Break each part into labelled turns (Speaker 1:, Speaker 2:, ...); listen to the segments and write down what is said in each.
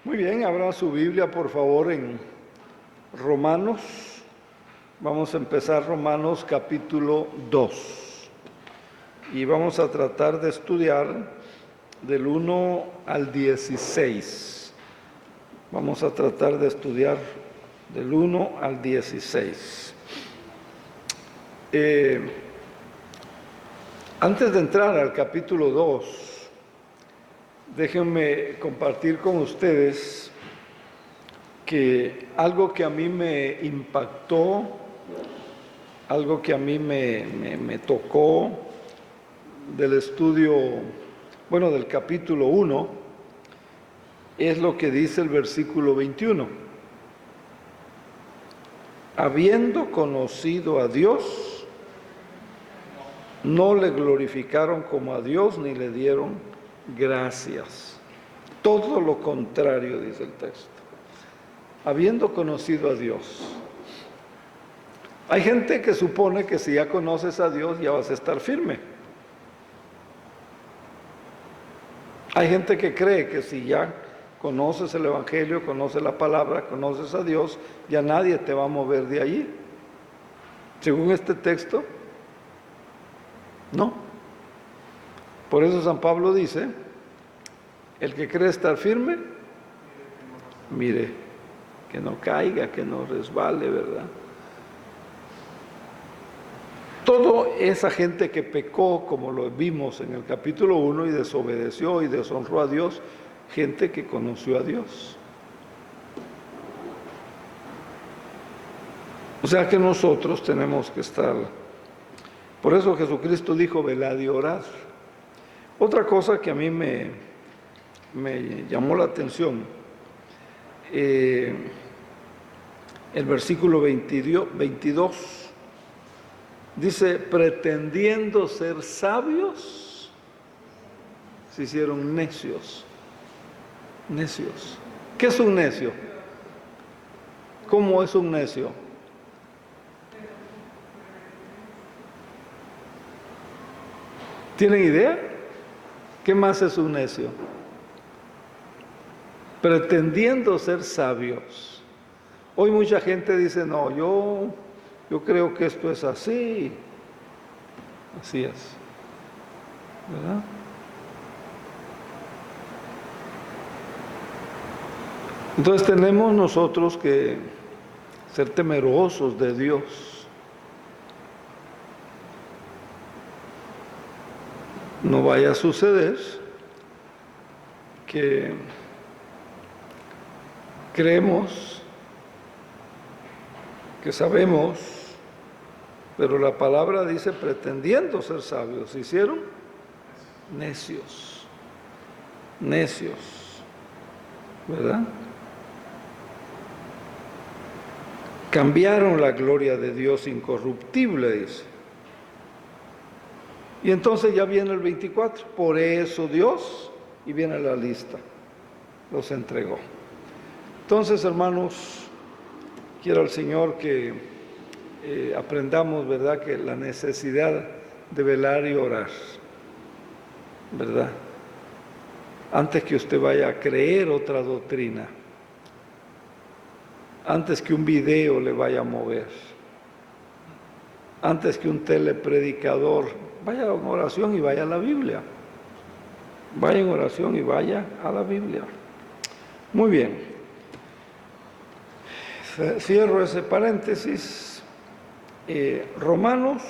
Speaker 1: Muy bien, abra su Biblia por favor en Romanos. Vamos a empezar Romanos capítulo 2 y vamos a tratar de estudiar del 1 al 16. Vamos a tratar de estudiar del 1 al 16. Antes de entrar al capítulo 2, déjenme compartir con ustedes que algo que a mí me impactó, algo que a mí me tocó del estudio, del capítulo 1, es lo que dice el versículo 21. Habiendo conocido a Dios, no le glorificaron como a Dios ni le dieron gracias. Todo lo contrario, dice el texto. Habiendo conocido a Dios. Hay gente que supone que si ya conoces a Dios ya vas a estar firme. Hay gente que cree que si ya conoces el Evangelio, conoces la palabra, conoces a Dios, ya nadie te va a mover de allí. Según este texto, no. Por eso San Pablo dice, el que cree estar firme, mire, que no caiga, que no resbale, ¿verdad? Toda esa gente que pecó, como lo vimos en el capítulo 1, y desobedeció y deshonró a Dios, gente que conoció a Dios. O sea que nosotros tenemos que estar. Por eso Jesucristo dijo, velad y orad. Otra cosa que a mí me llamó la atención, el versículo 22, dice, pretendiendo ser sabios, se hicieron necios. Necios. ¿Qué es un necio? ¿Cómo es un necio? ¿Tienen idea? ¿Qué más es un necio? Pretendiendo ser sabios. Hoy mucha gente dice, no, yo creo que esto es así. Así es. ¿Verdad? Entonces tenemos nosotros que ser temerosos de Dios. No vaya a suceder que creemos que sabemos, pero la palabra dice pretendiendo ser sabios, se hicieron necios, necios, ¿verdad? Cambiaron la gloria de Dios incorruptible, dice. Y entonces ya viene el 24, por eso Dios, y viene la lista, los entregó. Entonces, hermanos, quiero al Señor que aprendamos, ¿verdad?, que la necesidad de velar y orar, ¿verdad? Antes que usted vaya a creer otra doctrina, antes que un video le vaya a mover, antes que un telepredicador, vaya en oración y vaya a la Biblia. Vaya en oración y vaya a la Biblia. Muy bien. Cierro ese paréntesis. Romanos,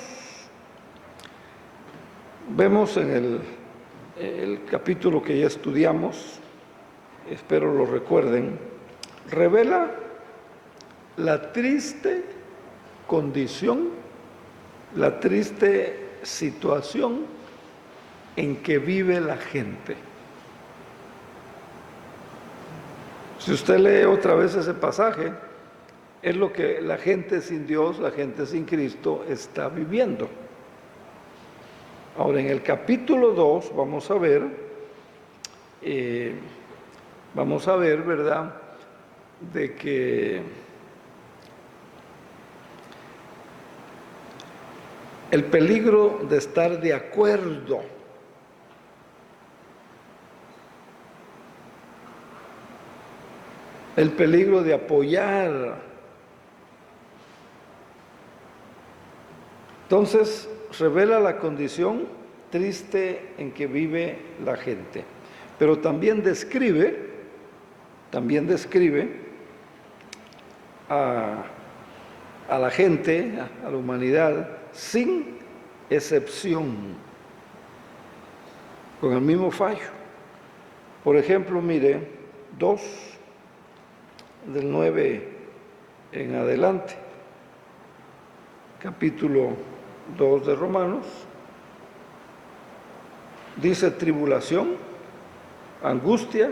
Speaker 1: vemos en el capítulo que ya estudiamos, espero lo recuerden, revela la triste condición, la triste situación en que vive la gente. Si usted lee otra vez ese pasaje, es lo que la gente sin Dios, la gente sin Cristo está viviendo. Ahora, en el capítulo 2 vamos a ver, ¿verdad?, de que el peligro de estar de acuerdo el peligro de apoyar. Entonces, revela la condición triste en que vive la gente, pero también describe a la gente, a la humanidad, sin excepción, con el mismo fallo. Por ejemplo, mire, 2, del 9 en adelante, capítulo 2 de Romanos, dice tribulación, angustia,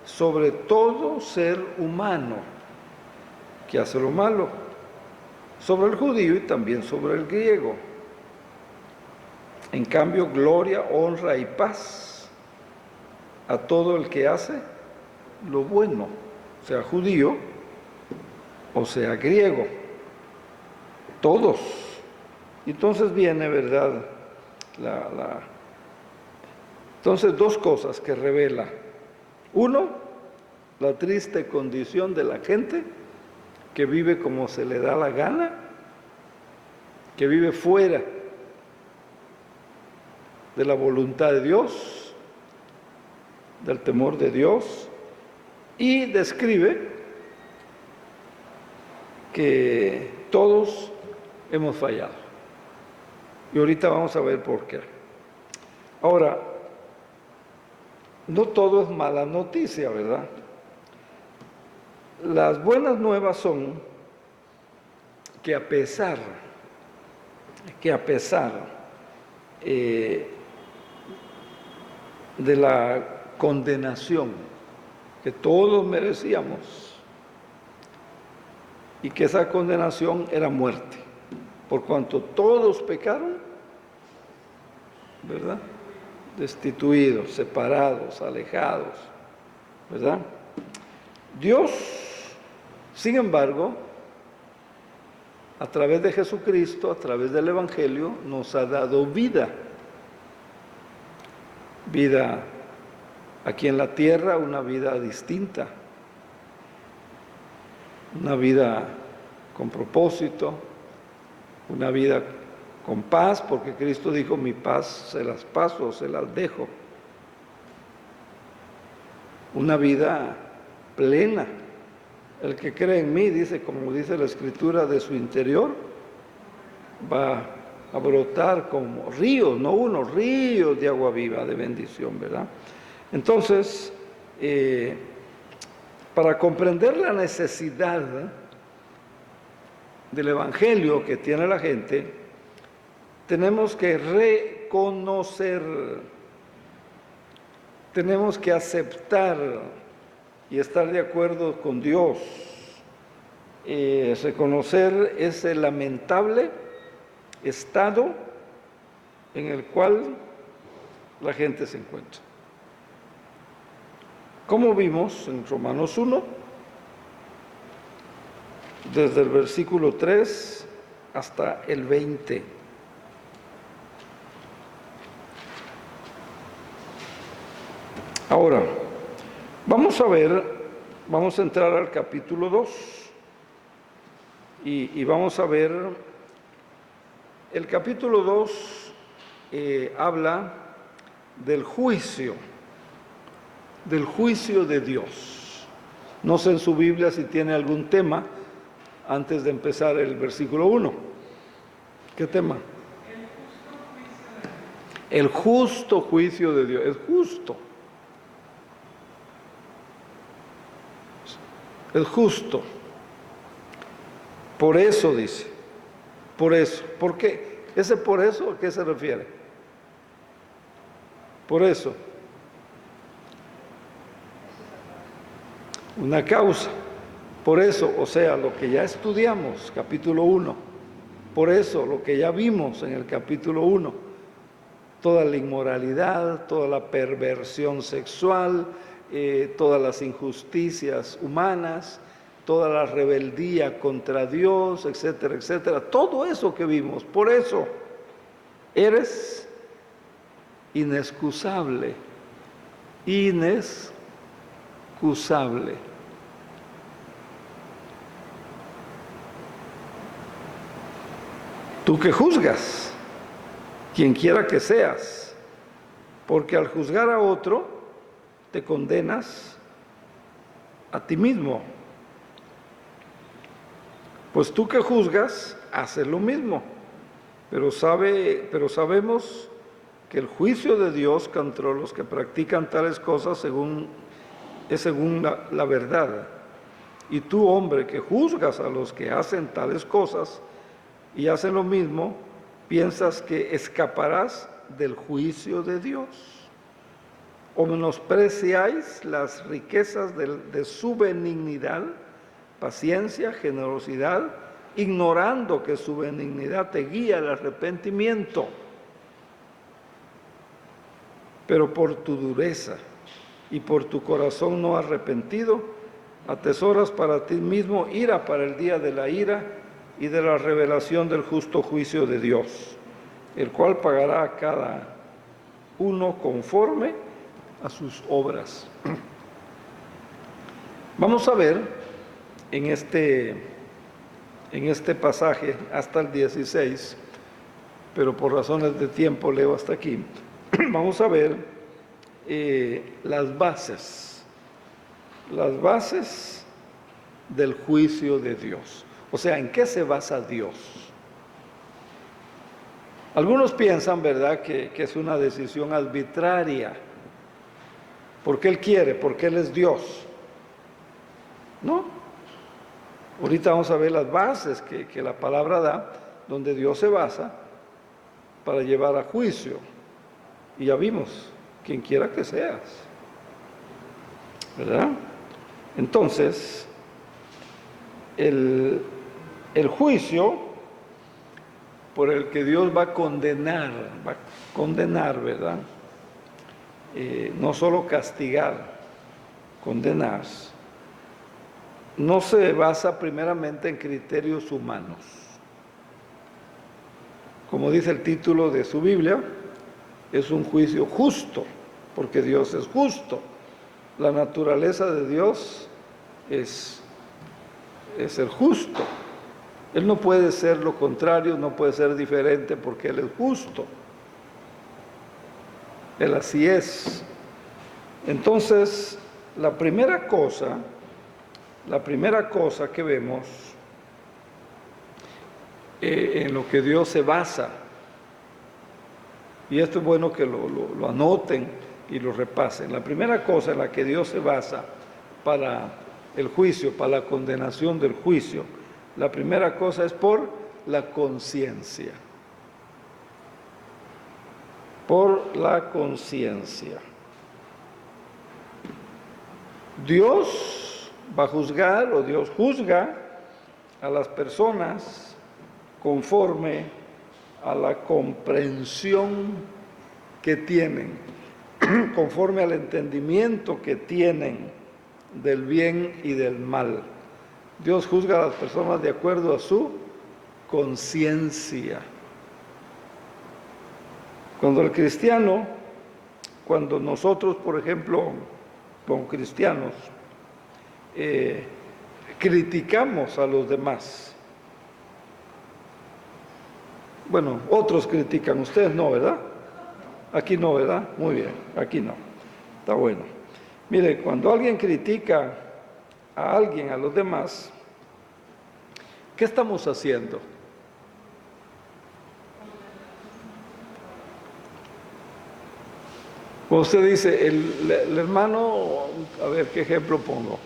Speaker 1: sobre todo ser humano que hace lo malo, sobre el judío y también sobre el griego. En cambio, gloria, honra y paz a todo el que hace lo bueno, sea judío o sea griego, todos. Entonces viene, ¿verdad? Entonces, 2 cosas que revela. 1, la triste condición de la gente que vive como se le da la gana, que vive fuera de la voluntad de Dios, del temor de Dios, y describe que todos hemos fallado. Y ahorita vamos a ver por qué. Ahora, no todo es mala noticia, ¿verdad? Las buenas nuevas son que a pesar de la condenación que todos merecíamos, y que esa condenación era muerte, por cuanto todos pecaron, ¿verdad? Destituidos, separados, alejados, ¿verdad? Dios, sin embargo, a través de Jesucristo, a través del Evangelio, nos ha dado vida. Vida aquí en la tierra, una vida distinta, una vida con propósito, una vida con paz, porque Cristo dijo, mi paz se las paso, se las dejo. Una vida plena. El que cree en mí, dice, como dice la Escritura, de su interior va a brotar como ríos, no unos ríos de agua viva, de bendición, ¿verdad? Entonces, para comprender la necesidad del Evangelio que tiene la gente, tenemos que reconocer, tenemos que aceptar y estar de acuerdo con Dios, reconocer ese lamentable estado en el cual la gente se encuentra. Como vimos en Romanos 1, desde el versículo 3 hasta el 20. Ahora, vamos a entrar al capítulo 2 y vamos a ver, el capítulo 2 habla del juicio de Dios. No sé en su Biblia si tiene algún tema antes de empezar el versículo 1. ¿Qué tema? El justo juicio de Dios. Es justo. Es justo. Por eso dice. Por eso. ¿Por qué? ¿Ese por eso a qué se refiere? Por eso. Una causa. Por eso, o sea, lo que ya estudiamos, capítulo 1. Por eso, lo que ya vimos en el capítulo 1. Toda la inmoralidad, toda la perversión sexual, todas las injusticias humanas, toda la rebeldía contra Dios, etcétera, etcétera. Todo eso que vimos. Por eso, eres inexcusable. Inexcusable. Tú que juzgas, quien quiera que seas, porque al juzgar a otro, te condenas a ti mismo. Pues tú que juzgas, haces lo mismo, pero sabemos que el juicio de Dios contra los que practican tales cosas es según la verdad. Y tú, hombre, que juzgas a los que hacen tales cosas y hacen lo mismo, piensas que escaparás del juicio de Dios. ¿O menospreciáis las riquezas de su benignidad, paciencia, generosidad, ignorando que su benignidad te guía al arrepentimiento? Pero por tu dureza y por tu corazón no arrepentido, atesoras para ti mismo ira para el día de la ira y de la revelación del justo juicio de Dios, el cual pagará a cada uno conforme a sus obras. Vamos a ver en este pasaje hasta el 16, pero por razones de tiempo leo hasta aquí. Vamos a ver las bases del juicio de Dios. O sea, ¿en qué se basa Dios? Algunos piensan, ¿verdad?, que es una decisión arbitraria, porque Él quiere, porque Él es Dios. ¿No? Ahorita vamos a ver las bases que la palabra da, donde Dios se basa para llevar a juicio. Y ya vimos, quien quiera que seas, ¿verdad? Entonces, el juicio por el que Dios va a condenar, ¿verdad? No solo castigar, condenar, no se basa primeramente en criterios humanos. Como dice el título de su Biblia, es un juicio justo, porque Dios es justo. La naturaleza de Dios es ser justo. Él no puede ser lo contrario, no puede ser diferente porque Él es justo. Él así es. Entonces, la primera cosa que vemos en lo que Dios se basa, y esto es bueno que lo anoten y lo repasen, la primera cosa en la que Dios se basa para el juicio, para la condenación del juicio, la primera cosa es por la conciencia. Por la conciencia. Dios va a juzgar, o Dios juzga a las personas conforme a la comprensión que tienen, conforme al entendimiento que tienen del bien y del mal. Dios juzga a las personas de acuerdo a su conciencia. Cuando nosotros, por ejemplo, como cristianos, criticamos a los demás, bueno, otros critican, ustedes no, ¿verdad? Aquí no, ¿verdad? Muy bien, aquí no. Está bueno. Mire, cuando alguien critica a alguien, a los demás, ¿qué estamos haciendo? Cuando usted dice, el hermano, a ver, ¿qué ejemplo pongo?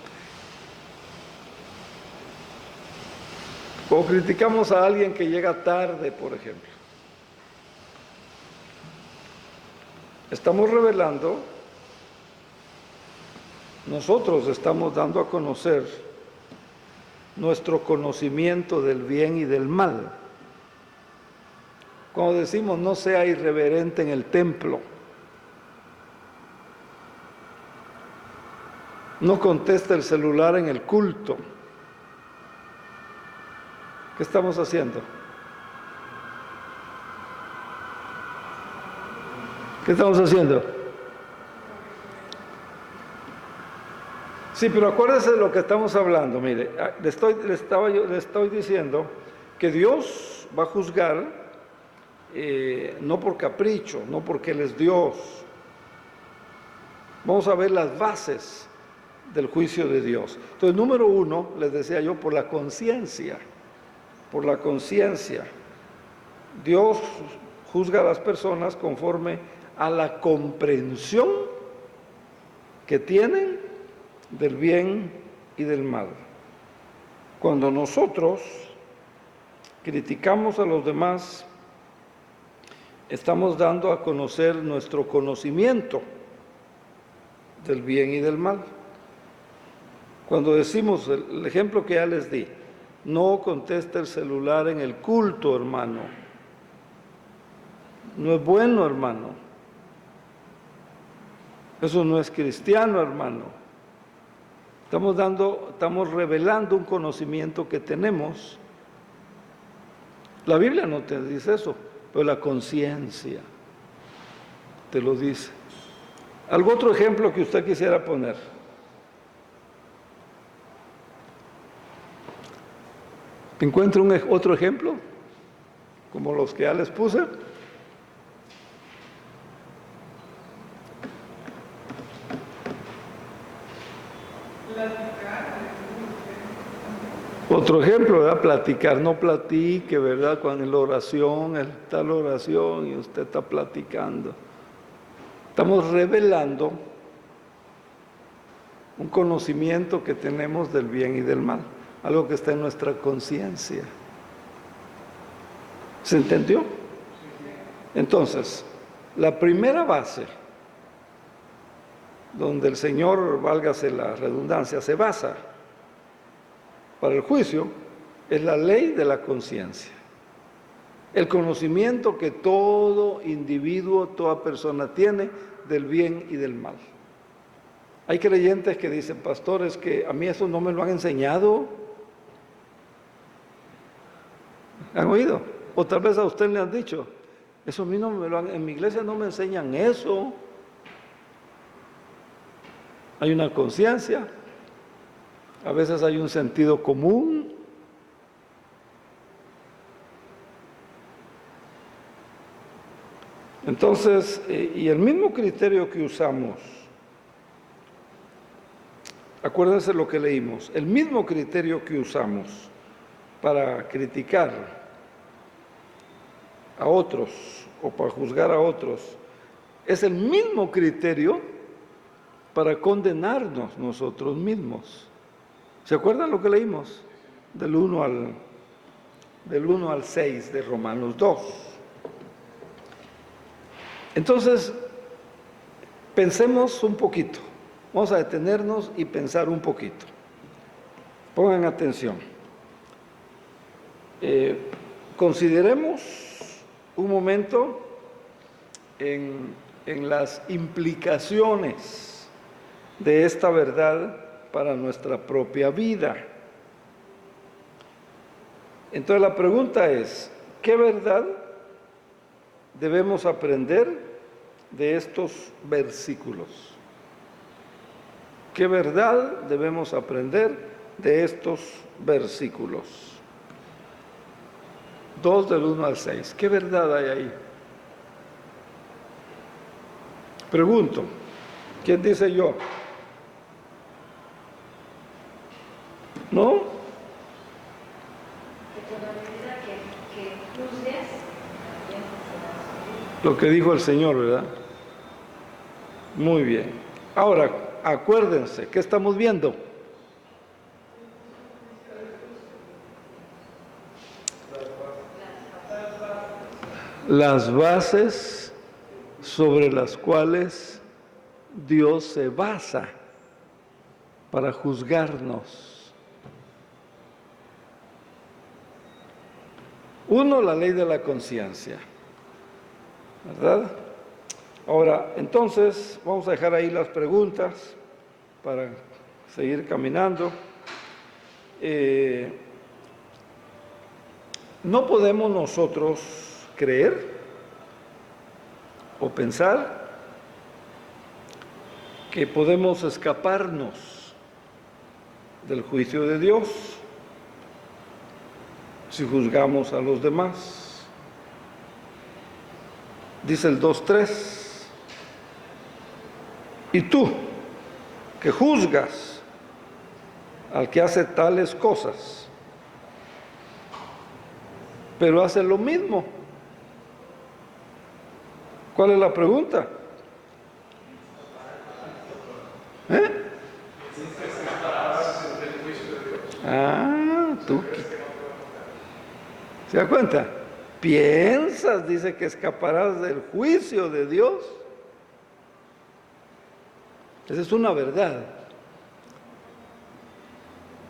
Speaker 1: O criticamos a alguien que llega tarde, por ejemplo. Estamos revelando, nosotros estamos dando a conocer nuestro conocimiento del bien y del mal. Cuando decimos no sea irreverente en el templo, no contesta el celular en el culto, ¿qué estamos haciendo? ¿Qué estamos haciendo? Sí, pero acuérdese de lo que estamos hablando. Mire, le estoy diciendo que Dios va a juzgar no por capricho, no porque Él es Dios. Vamos a ver las bases del juicio de Dios. Entonces, número uno, les decía yo, por la conciencia. Por la conciencia. Dios juzga a las personas conforme a la comprensión que tienen del bien y del mal. Cuando nosotros criticamos a los demás, estamos dando a conocer nuestro conocimiento del bien y del mal. Cuando decimos el ejemplo que ya les di, no conteste el celular en el culto, hermano. No es bueno, hermano. Eso no es cristiano, hermano. Estamos revelando un conocimiento que tenemos. La Biblia no te dice eso, pero la conciencia te lo dice. ¿Algún otro ejemplo que usted quisiera poner? ¿Encuentra otro ejemplo? Como los que ya les puse. Otro ejemplo, ¿verdad? Platicar, no platique, ¿verdad? Cuando en la oración, está la oración y usted está platicando. Estamos revelando un conocimiento que tenemos del bien y del mal, algo que está en nuestra conciencia. ¿Se entendió? Entonces, la primera base donde el Señor, válgase la redundancia, se basa para el juicio, es la ley de la conciencia. El conocimiento que todo individuo, toda persona tiene del bien y del mal. Hay creyentes que dicen, pastores, que a mí eso no me lo han enseñado. ¿Han oído? O tal vez a usted le han dicho, eso a mí no me lo han, en mi iglesia no me enseñan eso. Hay una conciencia, a veces hay un sentido común. Entonces, y el mismo criterio que usamos, acuérdense lo que leímos, el mismo criterio que usamos para criticar a otros o para juzgar a otros, es el mismo criterio para condenarnos nosotros mismos. ¿Se acuerdan lo que leímos? Del 1 al 6 de Romanos 2. Entonces, pensemos un poquito. Vamos a detenernos y pensar un poquito. Pongan atención. Consideremos un momento en las implicaciones de esta verdad para nuestra propia vida. Entonces la pregunta es, ¿qué verdad debemos aprender de estos versículos? ¿Qué verdad debemos aprender de estos versículos? 2 del 1 al 6. ¿Qué verdad hay ahí? Pregunto, ¿quién dice yo? ¿No? Lo que dijo el Señor, ¿verdad? Muy bien. Ahora, acuérdense, ¿qué estamos viendo? Las bases sobre las cuales Dios se basa para juzgarnos. Uno, la ley de la conciencia, ¿verdad? Ahora, entonces, vamos a dejar ahí las preguntas para seguir caminando. No podemos nosotros creer o pensar que podemos escaparnos del juicio de Dios. si juzgamos a los demás. Dice el 2:3, y tú, que juzgas al que hace tales cosas, pero hace lo mismo. ¿Cuál es la pregunta? Tú. ¿Se da cuenta? Piensas, dice, que escaparás del juicio de Dios. Esa es una verdad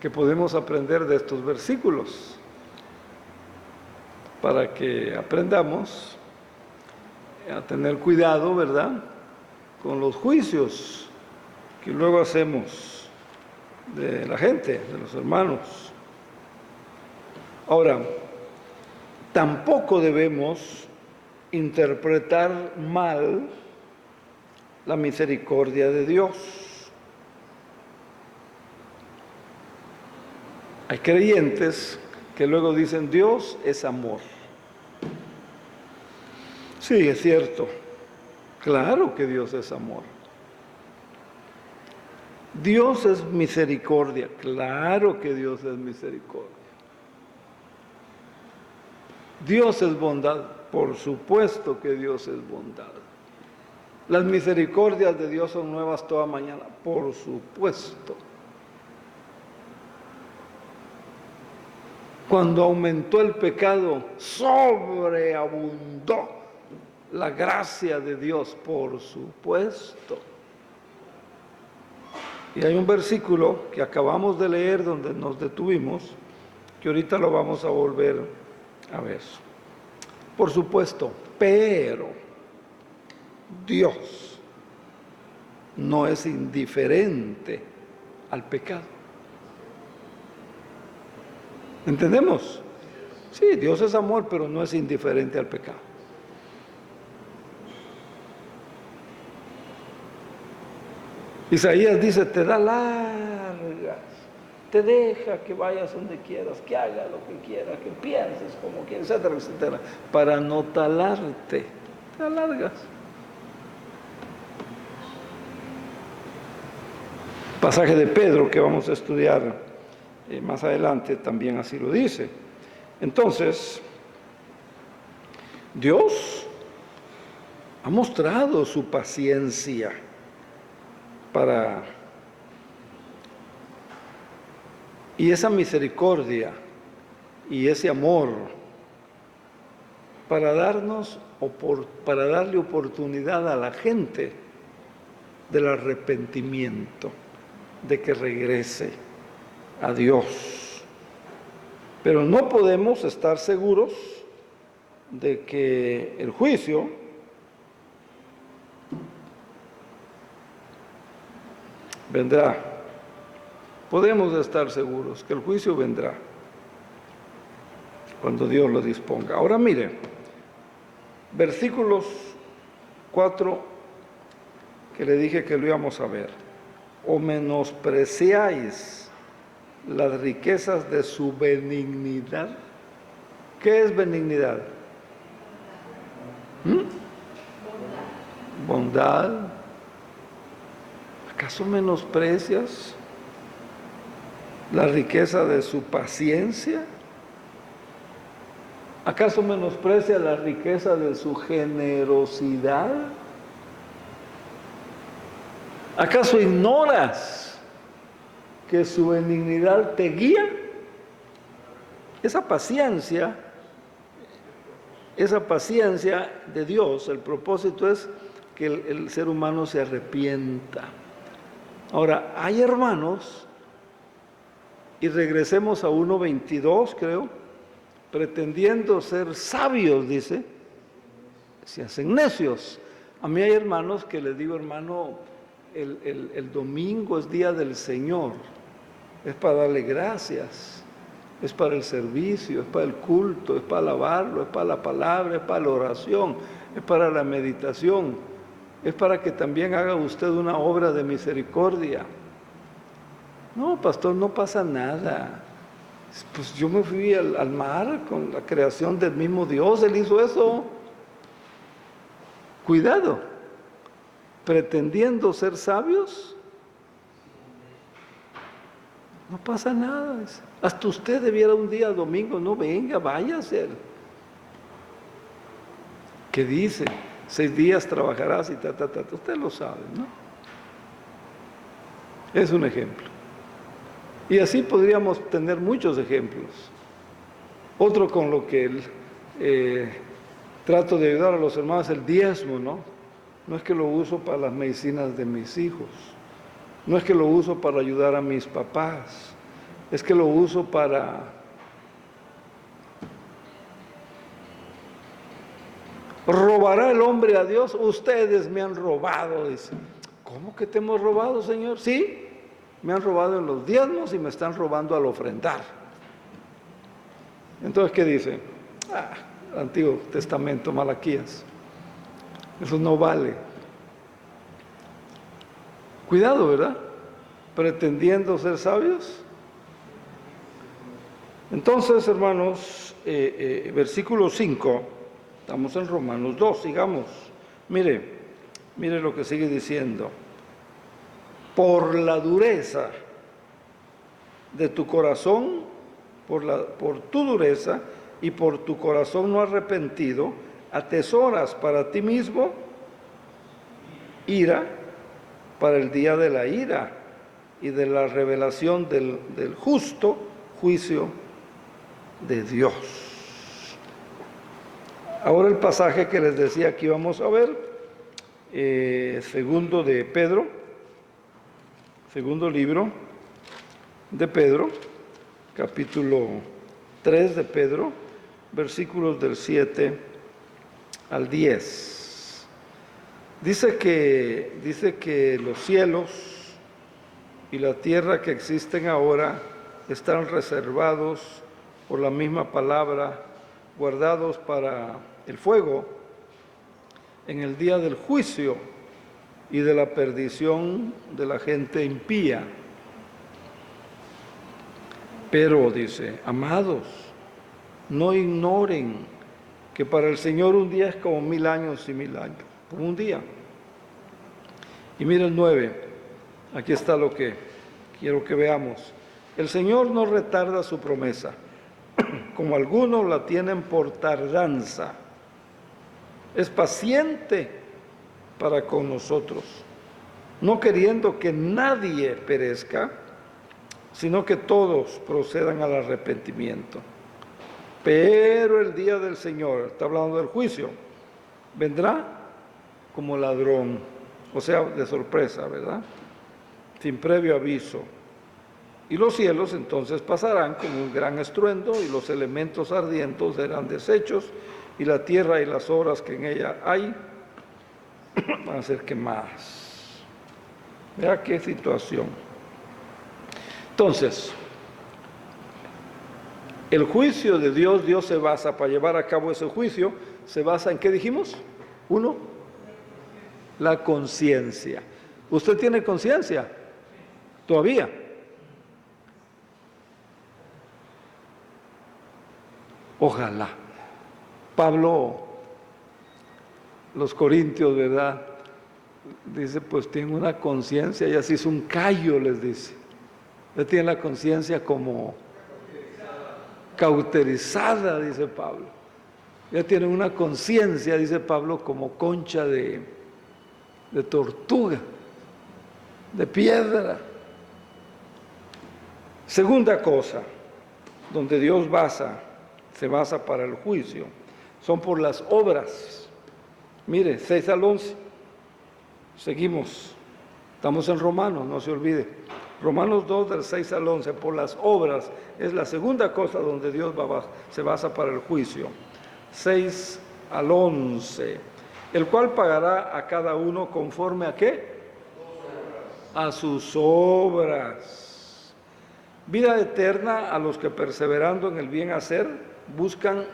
Speaker 1: que podemos aprender de estos versículos para que aprendamos a tener cuidado, ¿verdad?, con los juicios que luego hacemos de la gente, de los hermanos. Ahora, tampoco debemos interpretar mal la misericordia de Dios. Hay creyentes que luego dicen, Dios es amor. Sí, es cierto. Claro que Dios es amor. Dios es misericordia. Claro que Dios es misericordia. Dios es bondad. Por supuesto que Dios es bondad. Las misericordias de Dios son nuevas toda mañana. Por supuesto. Cuando aumentó el pecado, sobreabundó la gracia de Dios, por supuesto. Y hay un versículo que acabamos de leer donde nos detuvimos, que ahorita lo vamos a volver a ver. Por supuesto, pero Dios no es indiferente al pecado. ¿Entendemos? Sí, Dios es amor, pero no es indiferente al pecado. Isaías dice, te da largas, te deja que vayas donde quieras, que hagas lo que quieras, que pienses como quieras, etcétera, etcétera, para no talarte. Te alargas. Pasaje de Pedro que vamos a estudiar más adelante también así lo dice. Entonces, Dios ha mostrado su paciencia y esa misericordia y ese amor para para darle oportunidad a la gente del arrepentimiento, de que regrese a Dios. Pero no podemos estar seguros de que el juicio vendrá. Podemos estar seguros que el juicio vendrá cuando Dios lo disponga. Ahora mire, versículos 4 que le dije que lo íbamos a ver. O menospreciáis las riquezas de su benignidad. ¿Qué es benignidad? Bondad. ¿Acaso menosprecias la riqueza de su paciencia? ¿Acaso menosprecias la riqueza de su generosidad? ¿Acaso ignoras que su benignidad te guía? Esa paciencia de Dios, el propósito es que el ser humano se arrepienta. Ahora, hay hermanos, y regresemos a 1:22, creo, pretendiendo ser sabios, dice, se hacen necios. A mí hay hermanos que les digo, hermano, el domingo es día del Señor, es para darle gracias, es para el servicio, es para el culto, es para alabarlo, es para la palabra, es para la oración, es para la meditación, es para que también haga usted una obra de misericordia. No, pastor, no pasa nada. Pues yo me fui al mar con la creación del mismo Dios, Él hizo eso. Cuidado, pretendiendo ser sabios, no pasa nada. Hasta usted debiera un día domingo, no venga, váyase. ¿Qué dice? 6 días trabajarás y usted lo sabe, ¿no? Es un ejemplo. Y así podríamos tener muchos ejemplos. Otro con lo que trato de ayudar a los hermanos, el diezmo, ¿no? No es que lo uso para las medicinas de mis hijos, no es que lo uso para ayudar a mis papás, es que lo uso para ¿robará el hombre a Dios? Ustedes me han robado, dice. ¿Cómo que te hemos robado, Señor? Sí, me han robado en los diezmos y me están robando al ofrendar. Entonces, ¿qué dice? Antiguo Testamento, Malaquías. Eso no vale. Cuidado, ¿verdad? Pretendiendo ser sabios. Entonces, hermanos, versículo 5, estamos en Romanos 2, sigamos. Mire lo que sigue diciendo. Por la dureza de tu corazón, por tu dureza y por tu corazón no arrepentido, atesoras para ti mismo ira para el día de la ira y de la revelación del justo juicio de Dios. Ahora el pasaje que les decía que íbamos a ver, segundo libro de Pedro, capítulo 3 de Pedro, versículos del 7 al 10. Dice que los cielos y la tierra que existen ahora están reservados por la misma palabra, guardados para el fuego en el día del juicio y de la perdición de la gente impía. Pero, dice, amados, no ignoren que para el Señor un día es como 1000 años y 1000 años, como un día. Y mira el 9, aquí está lo que quiero que veamos. El Señor no retarda su promesa, como algunos la tienen por tardanza. Es paciente para con nosotros, no queriendo que nadie perezca, sino que todos procedan al arrepentimiento. Pero el día del Señor, está hablando del juicio, vendrá como ladrón, o sea, de sorpresa, ¿verdad? Sin previo aviso. Y los cielos entonces pasarán con un gran estruendo y los elementos ardientes serán deshechos y la tierra y las obras que en ella hay van a ser quemadas. Vea qué situación. Entonces, el juicio de Dios se basa, para llevar a cabo ese juicio, se basa en ¿qué dijimos? 1, la conciencia. ¿Usted tiene conciencia? ¿Todavía? Ojalá. Pablo, los corintios, ¿verdad? Dice, pues tiene una conciencia, ya se hizo un callo, les dice. Ya tiene la conciencia como cauterizada, dice Pablo. Ya tiene una conciencia, dice Pablo, como concha de tortuga, de piedra. Segunda cosa, donde Dios se basa para el juicio, son por las obras. Mire, 6 al 11. Seguimos. Estamos en Romanos, no se olvide. Romanos 2, del 6 al 11, por las obras, es la segunda cosa donde Dios se basa para el juicio. 6 al 11, el cual pagará a cada uno conforme a ¿qué? A sus obras. Vida eterna a los que perseverando en el bien hacer buscan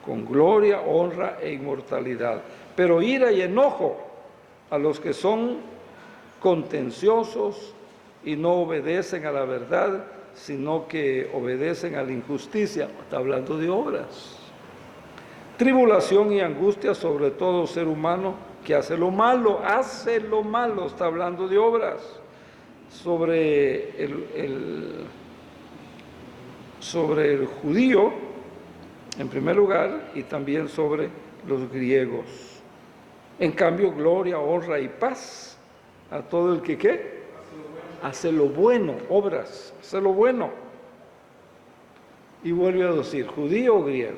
Speaker 1: con gloria, honra e inmortalidad. Pero ira y enojo a los que son contenciosos y no obedecen a la verdad, sino que obedecen a la injusticia. Está hablando de obras. Tribulación y angustia sobre todo ser humano que hace lo malo, está hablando de obras. Sobre el judío, en primer lugar, y también sobre los griegos. En cambio, gloria, honra y paz a todo el que, ¿qué? Hace lo bueno, obras, hace lo bueno. Y vuelve a decir, judío o griego.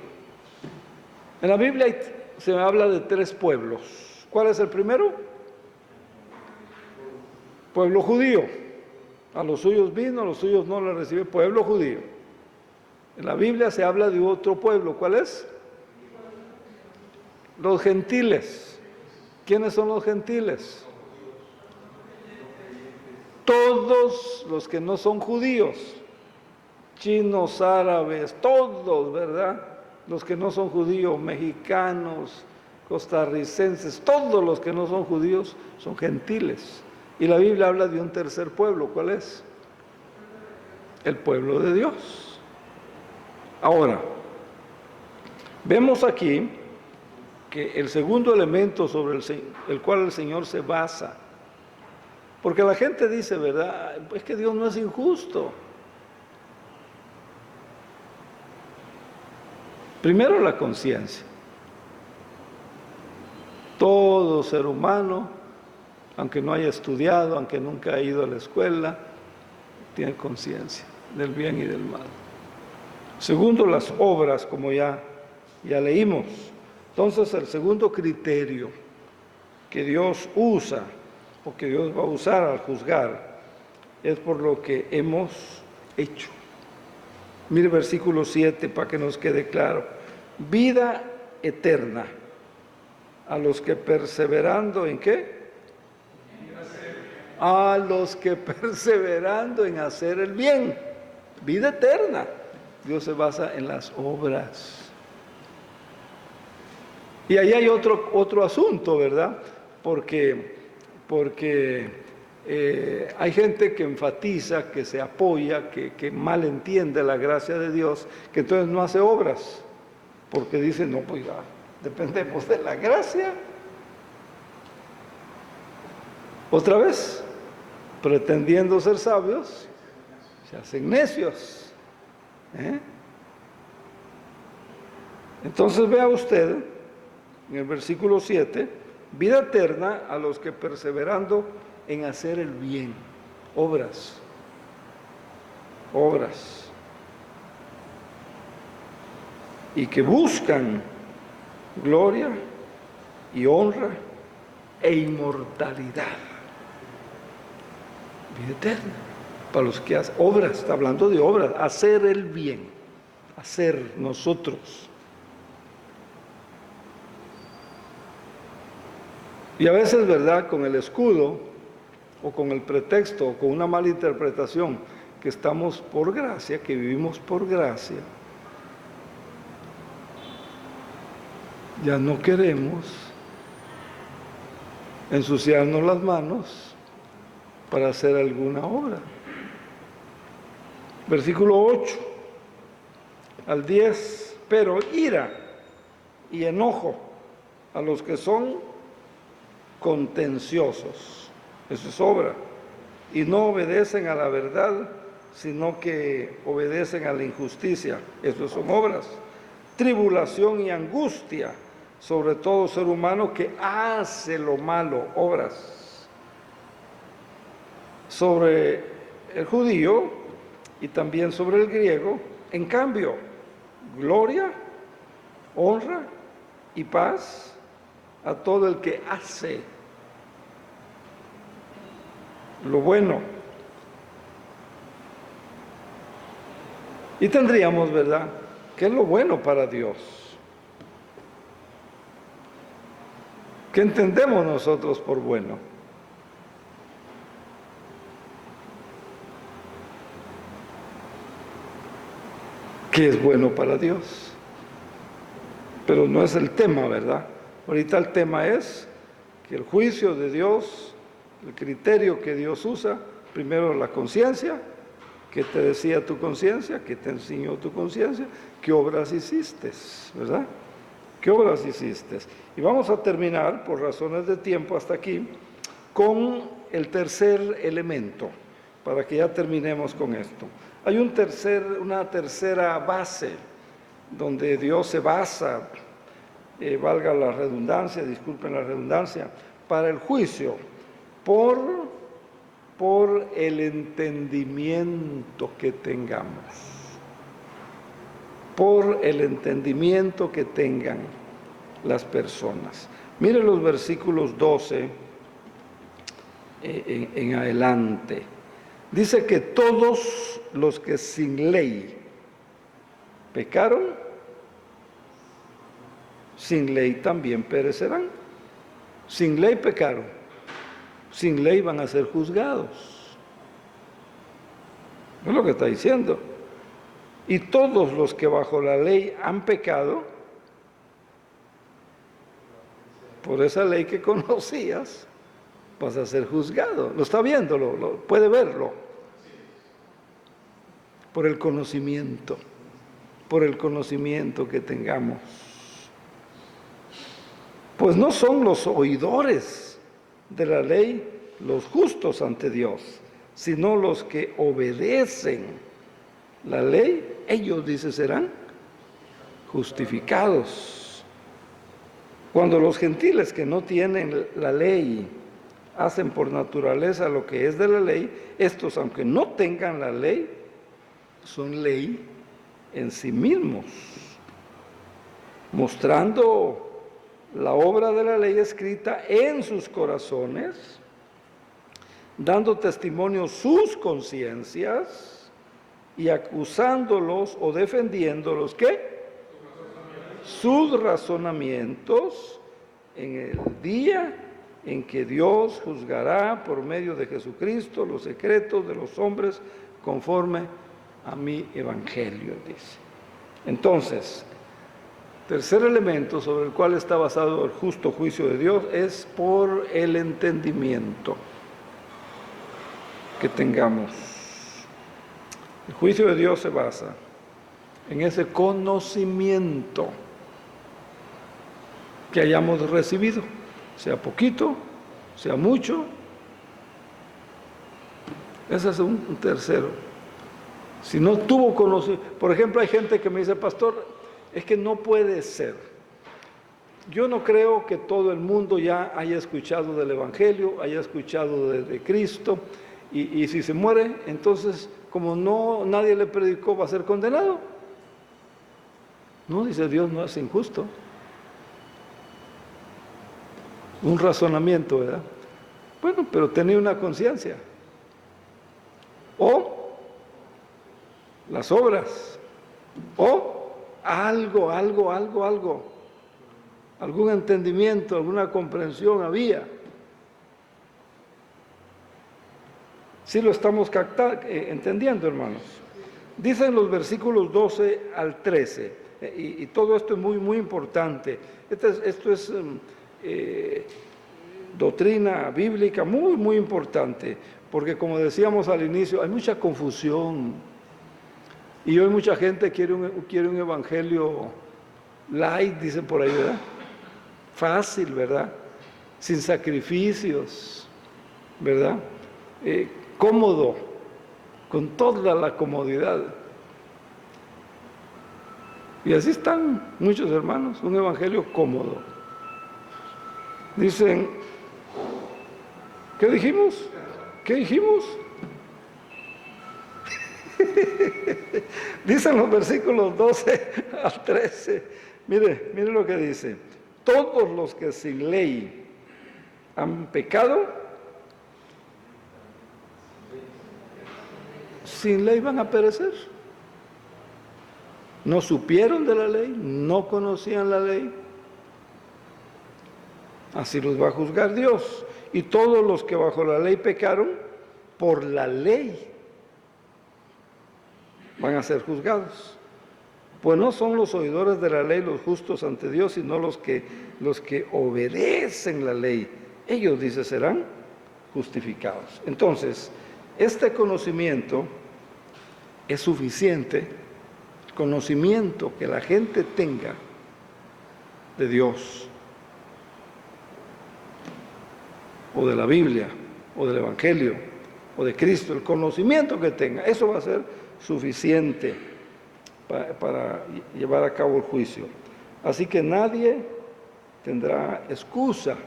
Speaker 1: En la Biblia se habla de 3 pueblos. ¿Cuál es el primero? Pueblo judío. A los suyos vino, a los suyos no le recibió. Pueblo judío. En la Biblia se habla de otro pueblo. ¿Cuál es? Los gentiles. ¿Quiénes son los gentiles? Todos los que no son judíos. Chinos, árabes, todos, ¿verdad? Los que no son judíos, mexicanos, costarricenses, todos los que no son judíos son gentiles. Y la Biblia habla de un tercer pueblo. ¿Cuál es? El pueblo de Dios. Ahora, vemos aquí que el segundo elemento sobre el cual el Señor se basa, porque la gente dice, ¿verdad? Es que Dios no es injusto. Primero, la conciencia. Todo ser humano, aunque no haya estudiado, aunque nunca haya ido a la escuela, tiene conciencia del bien y del mal. Segundo, las obras, como ya leímos. Entonces, el segundo criterio que Dios usa, o que Dios va a usar al juzgar, es por lo que hemos hecho. Mire versículo 7 para que nos quede claro. Vida eterna a los que perseverando en ¿qué? A los que perseverando en hacer el bien. Vida eterna. Dios se basa en las obras. Y ahí hay otro asunto, ¿verdad? Porque hay gente que enfatiza, que se apoya, que mal entiende la gracia de Dios, que entonces no hace obras, porque dice, no, pues ya, dependemos de la gracia. Otra vez, pretendiendo ser sabios, se hacen necios. Entonces vea usted, en el versículo 7, vida eterna a los que perseverando en hacer el bien, obras, y que buscan gloria y honra e inmortalidad. Vida eterna para los que hacen obras, está hablando de obras, hacer el bien, hacer nosotros. Y a veces, ¿verdad?, con el escudo o con el pretexto o con una mala interpretación que estamos por gracia, que vivimos por gracia, ya no queremos ensuciarnos las manos para hacer alguna obra. Versículo 8 al 10, pero ira y enojo a los que son contenciosos, eso es obra, y no obedecen a la verdad, sino que obedecen a la injusticia, eso son obras. Tribulación y angustia sobre todo ser humano que hace lo malo, obras. Sobre el judío y también sobre el griego, en cambio, gloria, honra y paz a todo el que hace lo bueno. Y tendríamos, ¿verdad?, ¿qué es lo bueno para Dios? ¿Qué entendemos nosotros por bueno? ¿Qué es bueno para Dios? Pero no es el tema, ¿verdad? Ahorita el tema es que el juicio de Dios, el criterio que Dios usa, primero la conciencia, qué te decía tu conciencia, qué te enseñó tu conciencia, qué obras hiciste, ¿verdad? ¿Qué obras hiciste? Y vamos a terminar, por razones de tiempo hasta aquí, con el tercer elemento, para que ya terminemos con esto. Hay una tercera base, donde Dios se basa, valga la redundancia, disculpen la redundancia, para el juicio, por el entendimiento que tengamos. Por el entendimiento que tengan las personas. Miren los versículos 12 en adelante. Dice que todos los que sin ley pecaron, sin ley también perecerán. Sin ley pecaron, sin ley van a ser juzgados. Es lo que está diciendo. Y todos los que bajo la ley han pecado, por esa ley que conocías, vas a ser juzgado. Lo está viendo, puede verlo. Por el conocimiento que tengamos. Pues no son los oidores de la ley los justos ante Dios, sino los que obedecen la ley, ellos, dice, serán justificados. Cuando los gentiles que no tienen la ley hacen por naturaleza lo que es de la ley, estos, aunque no tengan la ley, son ley en sí mismos, mostrando la obra de la ley escrita en sus corazones, dando testimonio sus conciencias y acusándolos o defendiéndolos, ¿qué? Sus razonamientos en el día en que Dios juzgará por medio de Jesucristo los secretos de los hombres conforme a mi evangelio, dice. Entonces, tercer elemento sobre el cual está basado el justo juicio de Dios es por el entendimiento que tengamos. El juicio de Dios se basa en ese conocimiento que hayamos recibido, sea poquito, sea mucho. Ese es un tercero. Si no tuvo conocimiento, por ejemplo, hay gente que me dice, pastor, es que no puede ser. Yo no creo que todo el mundo ya haya escuchado del Evangelio, haya escuchado de Cristo, y si se muere, entonces, como nadie le predicó, va a ser condenado. No, dice Dios, no es injusto. Un razonamiento, ¿verdad? Bueno, pero tenía una conciencia. O las obras, o algo, algún entendimiento, alguna comprensión había. Sí lo estamos entendiendo, hermanos. Dicen los versículos 12 al 13, y todo esto es muy, muy importante. Esto es doctrina bíblica muy, muy importante, porque como decíamos al inicio, hay mucha confusión. Y hoy mucha gente quiere un evangelio light, dicen por ahí, ¿verdad? Fácil, ¿verdad? Sin sacrificios, ¿verdad? Cómodo, con toda la comodidad. Y así están muchos hermanos, un evangelio cómodo. Dicen, ¿qué dijimos? ¿Qué dijimos? Dicen los versículos 12 al 13. Mire lo que dice. Todos los que sin ley han pecado, sin ley van a perecer. No supieron de la ley, no conocían la ley. Así los va a juzgar Dios. Y todos los que bajo la ley pecaron, por la ley van a ser juzgados. Pues no son los oidores de la ley los justos ante Dios, sino los que obedecen la ley. Ellos, dice, serán justificados. Entonces, Este conocimiento es suficiente, conocimiento que la gente tenga de Dios, o de la Biblia, o del Evangelio, o de Cristo, el conocimiento que tenga, eso va a ser suficiente para llevar a cabo el juicio. Así que nadie tendrá excusa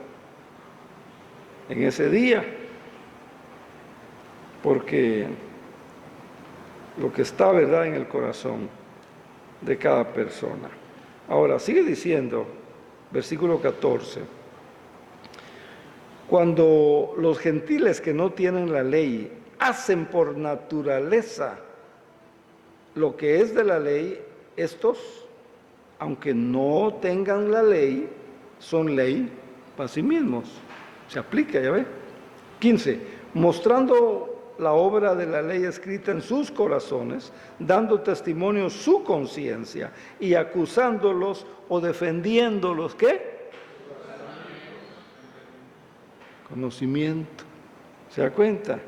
Speaker 1: en ese día, porque lo que está, ¿verdad?, en el corazón de cada persona. Ahora, sigue diciendo, versículo 14, cuando los gentiles que no tienen la ley hacen por naturaleza lo que es de la ley, estos, aunque no tengan la ley, son ley para sí mismos. Se aplica, ya ve. 15, mostrando la obra de la ley escrita en sus corazones, dando testimonio su conciencia y acusándolos o defendiéndolos, ¿qué? Conocimiento. ¿Se da cuenta?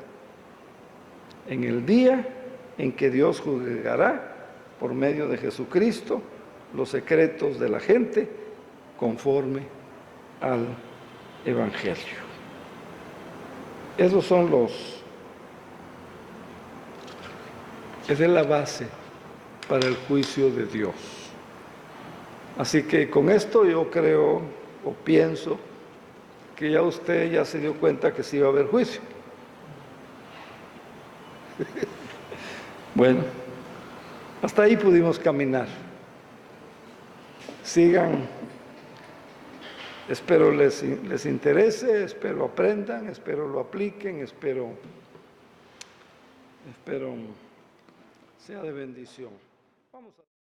Speaker 1: En el día en que Dios juzgará por medio de Jesucristo los secretos de la gente conforme al Evangelio. Esos son esa es la base para el juicio de Dios. Así que con esto yo creo o pienso que ya usted ya se dio cuenta que sí va a haber juicio. Bueno, hasta ahí pudimos caminar. Sigan, espero les interese, espero aprendan, espero lo apliquen, espero sea de bendición. Vamos a